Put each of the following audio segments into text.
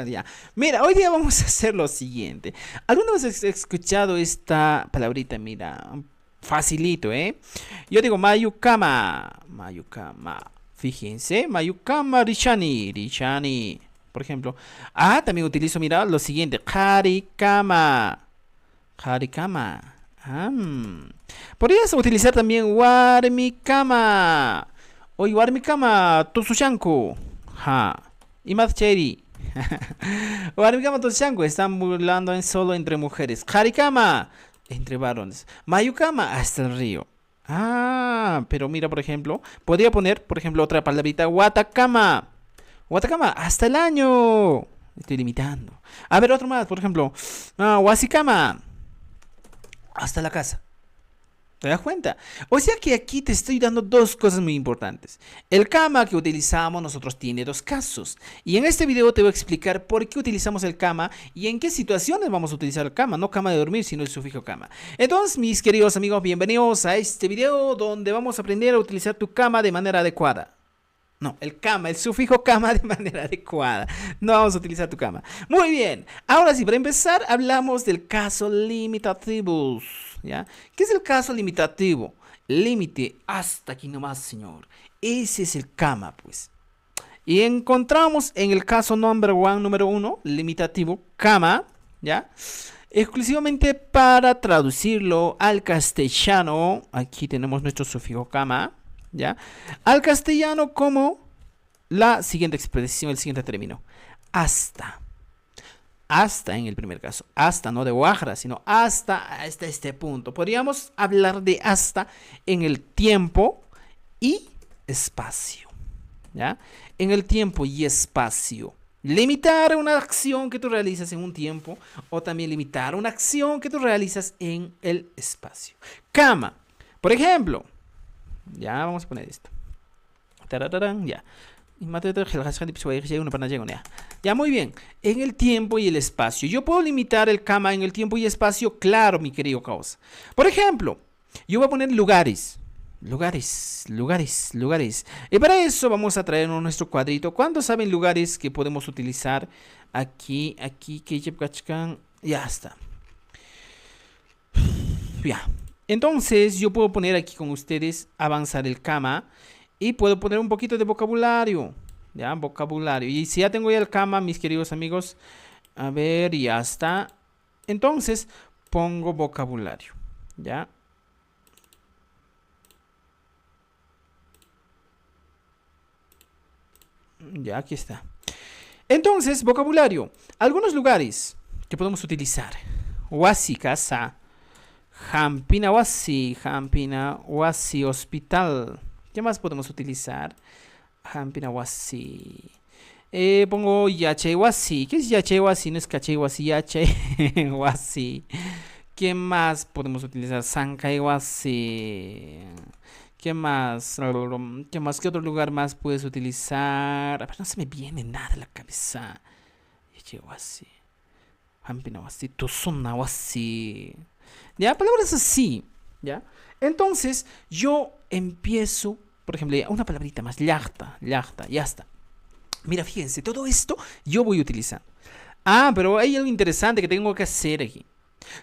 Ya. Mira, hoy día vamos a hacer lo siguiente. ¿Alguna vez has escuchado esta palabrita? Mira, facilito, ¿eh? Yo digo Mayukama, Mayukama. Fíjense, Mayukama Rishani, Rishani. Por ejemplo. También utilizo, mira, lo siguiente. Harikama, Harikama. Podrías utilizar también Warmikama. Oye, Warmikama, Tosushanku. Ha. Imadcheri. Warmikama, Tosushanku. Están burlando en solo entre mujeres. Harikama. Entre varones. Mayukama, hasta el río. Pero mira, por ejemplo, podría poner, por ejemplo, otra palabrita. Watakama. Watakama, hasta el año. Estoy limitando. A ver, otro más, por ejemplo. Wasikama. Hasta la casa. ¿Te das cuenta? O sea que aquí te estoy dando dos cosas muy importantes. El kama que utilizamos nosotros tiene dos casos. Y en este video te voy a explicar por qué utilizamos el kama y en qué situaciones vamos a utilizar el kama. No kama de dormir, sino el sufijo kama. Entonces, mis queridos amigos, bienvenidos a este video donde vamos a aprender a utilizar tu kama de manera adecuada. No, el kama, el sufijo kama de manera adecuada. No vamos a utilizar tu kama. Muy bien. Ahora sí, para empezar, hablamos del caso limitativo. ¿Ya? ¿Qué es el caso limitativo? Límite hasta aquí nomás, señor. Ese es el kama, pues. Y encontramos en el caso número uno, limitativo, kama, ¿ya? Exclusivamente para traducirlo al castellano. Aquí tenemos nuestro sufijo kama, ¿ya? Al castellano como la siguiente expresión, el siguiente término. Hasta. Hasta en el primer caso. Hasta, no de Guajara, sino hasta este punto. Podríamos hablar de hasta en el tiempo y espacio. ¿Ya? En el tiempo y espacio. Limitar una acción que tú realizas en un tiempo o también limitar una acción que tú realizas en el espacio. Kama. Por ejemplo. Ya, vamos a poner esto. Tarararán, ya. Ya, muy bien. En el tiempo y el espacio. ¿Yo puedo limitar el kama en el tiempo y espacio? Claro, mi querido causa. Por ejemplo, yo voy a poner lugares. Lugares. Y para eso vamos a traer nuestro cuadrito. ¿Cuántos saben lugares que podemos utilizar? Aquí, que ya está. Ya. Entonces, yo puedo poner aquí con ustedes avanzar el kama. Y puedo poner un poquito de vocabulario. Ya, vocabulario. Y si ya tengo ya el kama, mis queridos amigos. A ver, ya está. Entonces, pongo vocabulario. Ya. Ya, aquí está. Entonces, vocabulario. Algunos lugares que podemos utilizar. Wasi, casa. Hampina wasi, hospital. ¿Qué más podemos utilizar? Hampinawasi. Pongo yachewasi. ¿Qué es yachewasi? No es cachewasi, yachewasi. ¿Qué más podemos utilizar? Sankaiwasi. ¿Qué más? ¿Qué más? ¿Qué otro lugar más puedes utilizar? A ver, no se me viene nada a la cabeza. Yachewasi. Hampinawasi. Tusunawasi. ¿Ya? Palabras así. ¿Ya? Entonces, yo empiezo, por ejemplo, una palabrita más, llakta, ya está. Mira, fíjense, todo esto yo voy utilizando. Pero hay algo interesante que tengo que hacer aquí.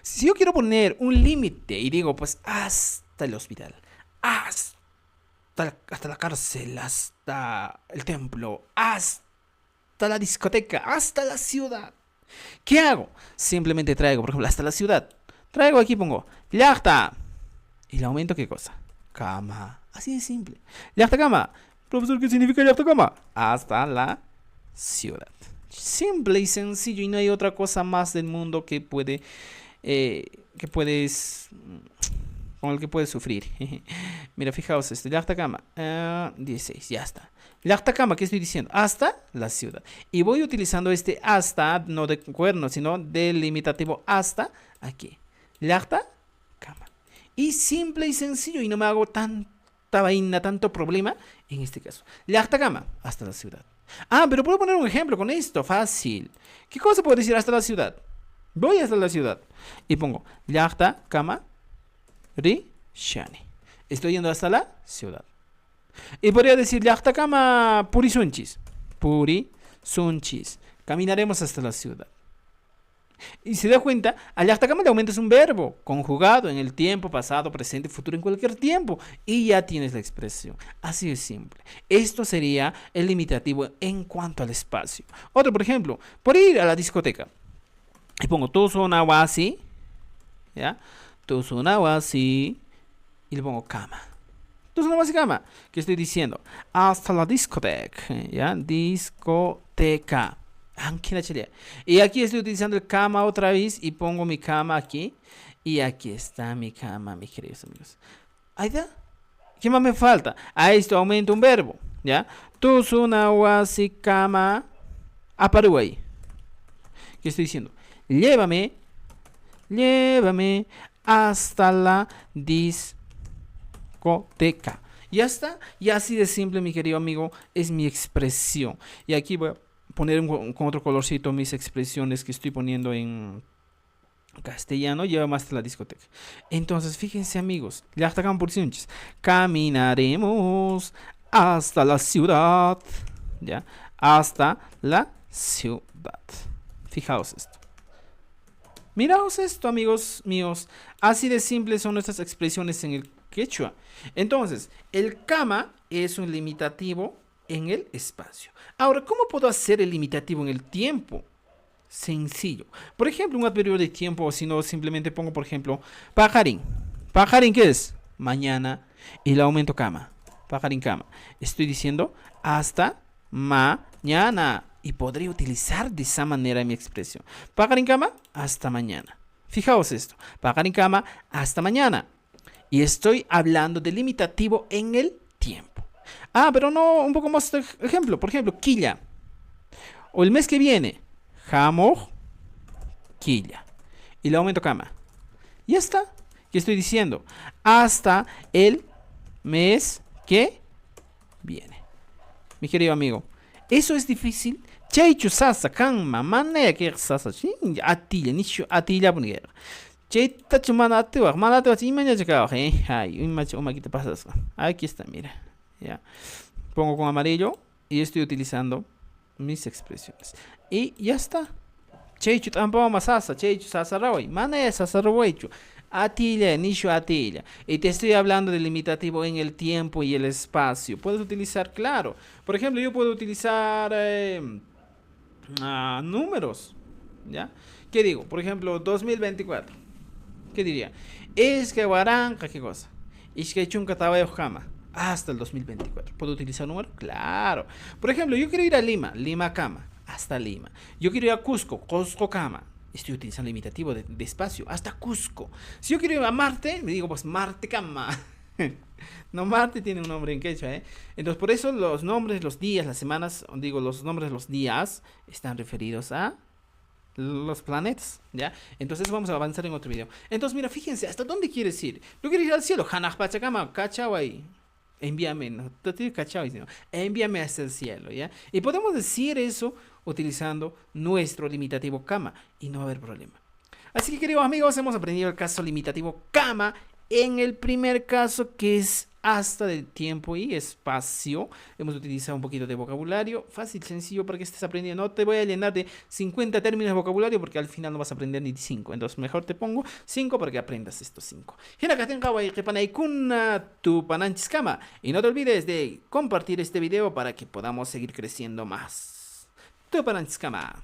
Si yo quiero poner un límite y digo, pues, hasta el hospital, hasta la cárcel, hasta el templo, hasta la discoteca, hasta la ciudad, ¿qué hago? Simplemente traigo, por ejemplo, hasta la ciudad. Traigo aquí, pongo, llakta. ¿Y le aumento qué cosa? Kama. Así de simple. Yachta kama. Profesor, ¿qué significa yachta kama? Hasta la ciudad. Simple y sencillo. Y no hay otra cosa más del mundo que puede. Con el que puedes sufrir. Mira, fijaos esto. Yachta kama. 16. Ya está. Yachta kama, ¿qué estoy diciendo? Hasta la ciudad. Y voy utilizando este hasta, no de cuerno, sino del limitativo hasta aquí. Yachta kama. Y simple y sencillo. Y no me hago tanta vaina, tanto problema en este caso. Yachta kama, hasta la ciudad. Pero puedo poner un ejemplo con esto. Fácil. ¿Qué cosa puedo decir hasta la ciudad? Voy hasta la ciudad. Y pongo Yachta kama ri shani. Estoy yendo hasta la ciudad. Y podría decir, Llaqtakama purisunchis. Purisunchis. Caminaremos hasta la ciudad. Y se da cuenta, al Llaqtakama le aumentas un verbo conjugado en el tiempo, pasado, presente, futuro, en cualquier tiempo. Y ya tienes la expresión. Así de simple. Esto sería el limitativo en cuanto al espacio. Otro, por ejemplo, por ir a la discoteca. Y pongo Tusunawasi. ¿Ya? Tusunawasi. Y le pongo cama. Tusunawasi cama. ¿Qué estoy diciendo? Hasta la discoteca. ¿Ya? Discoteca. Y aquí estoy utilizando el cama otra vez y pongo mi cama aquí. Y aquí está mi cama, mis queridos amigos. Ahí está. ¿Qué más me falta? A esto aumento un verbo. ¿Ya? Tusunawasi cama. A Paraguay. ¿Qué estoy diciendo? Llévame hasta la discoteca. Ya está. Y así de simple, mi querido amigo, es mi expresión. Y aquí voy a poner con otro colorcito mis expresiones que estoy poniendo en castellano. Llévame hasta la discoteca. Entonces, fíjense, amigos. Caminaremos hasta la ciudad. ¿Ya? Hasta la ciudad. Fijaos esto. Miraos esto, amigos míos. Así de simples son nuestras expresiones en el quechua. Entonces, el cama es un limitativo en el espacio. Ahora, ¿cómo puedo hacer el limitativo en el tiempo? Sencillo. Por ejemplo, un adverbio de tiempo, o si no, simplemente pongo, por ejemplo, pajarín. ¿Pajarín qué es? Mañana. Y le aumento cama. Pajarín cama. Estoy diciendo hasta mañana. Y podría utilizar de esa manera mi expresión. Pajarín cama, hasta mañana. Fijaos esto. Pajarín cama, hasta mañana. Y estoy hablando de limitativo en el tiempo. Ah, pero no, un poco más de ejemplo. Por ejemplo, quilla. O el mes que viene. Jamoj, quilla. Y le aumento cama. Y ya está. ¿Qué estoy diciendo? Hasta el mes que viene. Mi querido amigo. Eso es difícil. Chaychu sasa kan mamane que sasa chin atilla nishu atilla bunguera. Chayta chumana atiwa mana atiwa chimaña chacao ay un macho maquita pasas. Aquí está, mira. Ya. Pongo con amarillo y estoy utilizando mis expresiones. Y ya está. Chaychu tampoco masasa, chaychu sasa rawai. Mane sasa rawaichu. Atilla, nishu atilla. Y te estoy hablando del limitativo en el tiempo y el espacio. Puedes utilizar, claro. Por ejemplo, yo puedo utilizar números. ¿Ya? ¿Qué digo? Por ejemplo, 2024. ¿Qué diría? Es que guaranca, ¿qué cosa? Es que chunca tabayo jama. Hasta el 2024. ¿Puedo utilizar un número? Claro. Por ejemplo, yo quiero ir a Lima. Lima cama. Hasta Lima. Yo quiero ir a Cusco. Cusco cama. Estoy utilizando el limitativo de espacio, hasta Cusco. Si yo quiero ir a Marte, me digo, pues Marte cama. No, Marte tiene un nombre en quechua, ¿eh? Entonces, por eso los nombres, los días, las semanas, digo, los nombres de los días están referidos a los planetas, ¿ya? Entonces vamos a avanzar en otro video. Entonces, mira, fíjense, ¿hasta dónde quieres ir? Yo quiero ir al cielo, Hanaj Pachacama, Cachaway. Envíame, no, envíame hasta el cielo, ¿ya? Y podemos decir eso utilizando nuestro limitativo cama y no va a haber problema. Así que, queridos amigos, hemos aprendido el caso limitativo cama en el primer caso, que es hasta de tiempo y espacio. Hemos utilizado un poquito de vocabulario, fácil, sencillo para que estés aprendiendo. No te voy a llenar de 50 términos de vocabulario porque al final no vas a aprender ni 5. Entonces mejor te pongo 5 para que aprendas estos 5. Y no te olvides de compartir este video para que podamos seguir creciendo más. Tu pananchiskama.